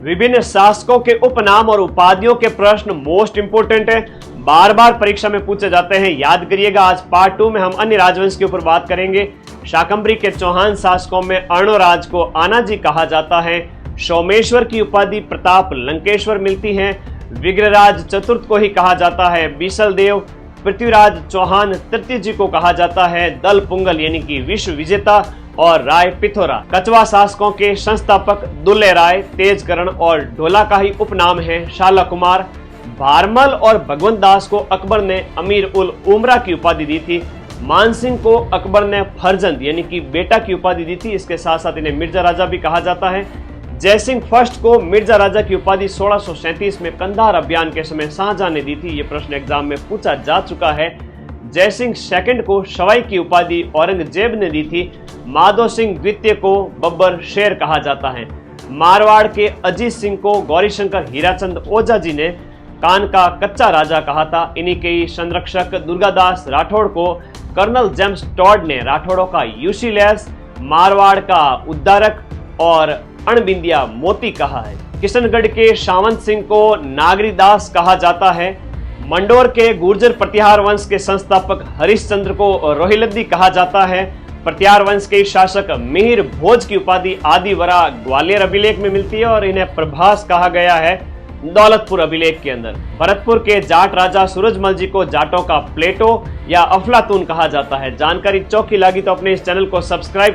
विभिन्न शासकों के उपनाम और उपाधियों के प्रश्न मोस्ट इंपोर्टेंट है, बार बार परीक्षा में पूछे जाते हैं, याद करिएगा। आज पार्ट 2 में हम अन्य राजवंश के ऊपर बात करेंगे। शाकंभरी के चौहान शासकों में अर्णोराज को आनाजी कहा जाता है। सोमेश्वर की उपाधि प्रताप लंकेश्वर मिलती है। विग्रहराज चतुर्थ को ही कहा जाता है बीसल देव। पृथ्वीराज चौहान तृतीय जी को कहा जाता है दल पुंगल यानी कि विश्व विजेता। और राय पिथोरा कछवा शासकों के संस्थापक दुल्ले राय, तेजकरण और ढोला का ही उपनाम है शाला कुमार। भारमल और भगवंत दास को अकबर ने अमीर उल उमरा की उपाधि दी थी। मानसिंह को अकबर ने फरजंद यानी कि बेटा की उपाधि दी थी। इसके साथ साथ इन्हें मिर्जा राजा भी कहा जाता है। जयसिंह फर्स्ट को मिर्जा राजा की उपाधि 1637 में कंधार अभियान के समय शाहजहां ने दी थी। ये प्रश्न एग्जाम में पूछा जा चुका है। जयसिंह सेकंड को सवाई की उपाधि औरंगजेब ने दी थी। माधो सिंह द्वितीय को बब्बर शेर कहा जाता है। मारवाड़ के अजीत सिंह को गौरीशंकर हीराचंद ओझा जी ने कान का कच्चा राजा कहा था। इन्हीं के ही संरक्षक दुर्गादास राठौड़ को कर्नल जेम्स टॉड ने राठौड़ों का यूसीलेस, मारवाड़ का उद्धारक और अणबिंदिया मोती कहा है। किशनगढ़ के सावंत सिंह को नागरीदास कहा जाता है। मंडोर के गुर्जर प्रतिहार वंश के संस्थापक हरिश्चंद्र को रोहिलद्दी कहा जाता है। प्रतिहार वंश के शासक मिहिर भोज की उपाधि आदिवरा ग्वालियर अभिलेख में मिलती है और इन्हें प्रभास कहा गया है दौलतपुर अभिलेख के अंदर। भरतपुर के जाट राजा सूरजमल जी को जाटों का प्लेटो या अफलातून कहा जाता है। जानकारी चौकी लगी तो अपने इस चैनल को सब्सक्राइब